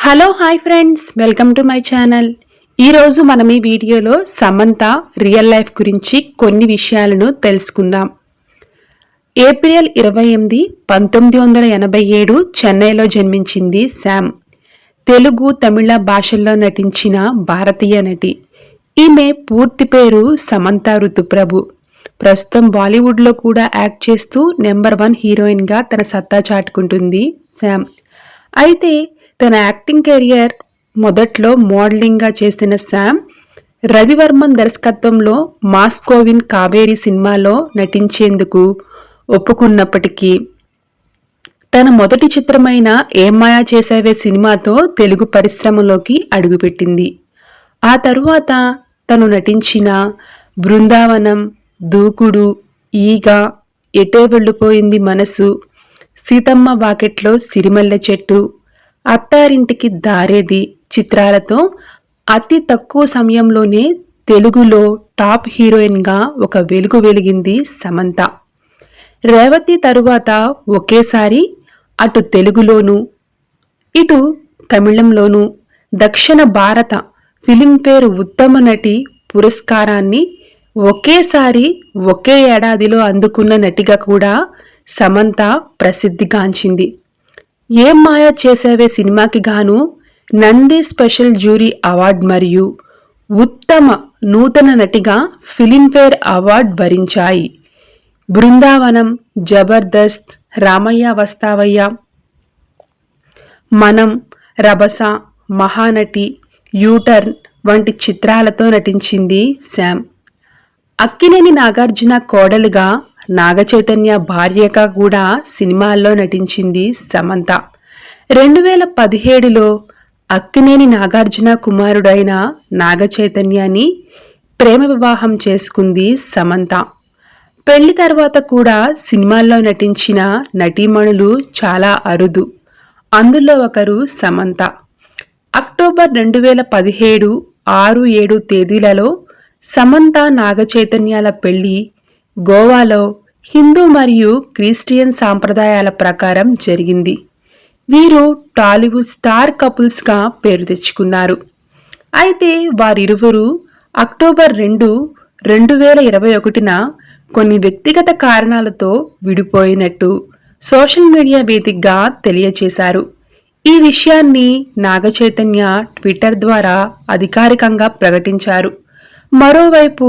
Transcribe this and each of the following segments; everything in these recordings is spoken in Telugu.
Hello hi friends, welcome to my channel. ఈరోజు మనం ఈ వీడియోలో సమంత రియల్ లైఫ్ గురించి కొన్ని విషయాలను తెలుసుకుందాం. ఏప్రిల్ 28, 1987 చెన్నైలో జన్మించింది శామ్. తెలుగు, తమిళ భాషల్లో నటించిన భారతీయ నటి. ఈమె పూర్తి పేరు సమంత ఋతుప్రభు. ప్రస్తుతం బాలీవుడ్లో కూడా యాక్ట్ చేస్తూ నెంబర్ 1 హీరోయిన్గా తన సత్తా చాటుకుంటుంది శామ్. అయితే తన యాక్టింగ్ కెరియర్ మొదట్లో మోడలింగ్గా చేసిన శామ్ రవివర్మన్ దర్శకత్వంలో మాస్కోవిన్ కావేరి సినిమాలో నటించేందుకు ఒప్పుకున్నప్పటికీ తన మొదటి చిత్రమైన ఏం మాయా చేసావే సినిమాతో తెలుగు పరిశ్రమలోకి అడుగుపెట్టింది. ఆ తరువాత తను నటించిన బృందావనం, దూకుడు, ఈగ, ఎటే వెళ్ళిపోయింది మనసు, సీతమ్మ వాకెట్లో సిరిమల్లె చెట్టు, అత్తారింటికి దారేది చిత్రాలతో అతి తక్కువ సమయంలోనే తెలుగులో టాప్ హీరోయిన్గా ఒక వెలుగు వెలిగింది సమంత. రేవతి తరువాత ఒకేసారి అటు తెలుగులోనూ ఇటు తమిళంలోనూ దక్షిణ భారత ఫిలింఫేర్ ఉత్తమ నటి పురస్కారాన్ని ఒకేసారి ఒకే ఏడాదిలో అందుకున్న నటిగా కూడా సమంత ప్రసిద్ధిగాంచింది. ఏం మాయా చేసావే సినిమాకి గాను నంది స్పెషల్ జ్యూరీ అవార్డు మరియు ఉత్తమ నూతన నటిగా ఫిలింఫేర్ అవార్డు వరించాయి. బృందావనం, జబర్దస్త్, రామయ్య వస్తావయ్య, మనం, రభస, మహానటి, యూటర్న్ వంటి చిత్రాలతో నటించింది శామ్. అక్కినేని నాగార్జున కోడలుగా, నాగచైతన్య భార్యగా కూడా సినిమాల్లో నటించింది సమంత. 2017లో అక్కినేని నాగార్జున కుమారుడైన నాగచైతన్యాన్ని ప్రేమ వివాహం చేసుకుంది సమంత. పెళ్లి తర్వాత కూడా సినిమాల్లో నటించిన నటీమణులు చాలా అరుదు. అందులో ఒకరు సమంత. అక్టోబర్ 2017 6, 7 తేదీలలో సమంత నాగచైతన్యాల పెళ్లి గోవాలో హిందూ మరియు క్రిస్టియన్ సాంప్రదాయాల ప్రకారం జరిగింది. వీరు టాలీవుడ్ స్టార్ కపుల్స్గా పేరు తెచ్చుకున్నారు. అయితే వారిరువురు అక్టోబర్ 2, 2021న కొన్ని వ్యక్తిగత కారణాలతో విడిపోయినట్టు సోషల్ మీడియా వేదికగా తెలియజేశారు. ఈ విషయాన్ని నాగచైతన్య ట్విట్టర్ ద్వారా అధికారికంగా ప్రకటించారు. మరోవైపు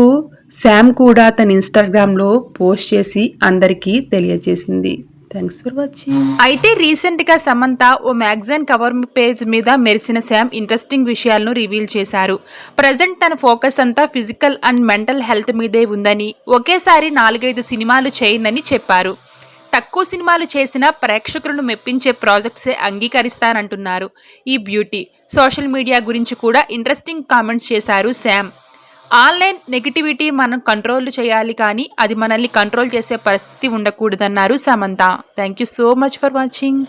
శామ్ కూడా తన ఇన్స్టాగ్రామ్లో పోస్ట్ చేసి అందరికీ తెలియజేసింది. Thanks for watching. అయితే రీసెంట్గా సమంత ఓ మ్యాగజైన్ కవర్ పేజ్ మీద మెరిసిన శామ్ ఇంట్రెస్టింగ్ విషయాలను రివీల్ చేశారు. ప్రజెంట్ తన ఫోకస్ అంతా ఫిజికల్ అండ్ మెంటల్ హెల్త్ మీదే ఉందని, ఒకేసారి 4-5 సినిమాలు చేయనని చెప్పారు. తక్కువ సినిమాలు చేసినా ప్రేక్షకులను మెప్పించే ప్రాజెక్ట్సే అంగీకరిస్తానంటున్నారు ఈ బ్యూటీ. సోషల్ మీడియా గురించి కూడా ఇంట్రెస్టింగ్ కామెంట్స్ చేశారు శామ్. ఆన్లైన్ నెగిటివిటీ మనం కంట్రోల్ చేయాలి, కానీ అది మనల్ని కంట్రోల్ చేసే పరిస్థితి ఉండకూడదన్నారు Samantha. Thank you so much for watching.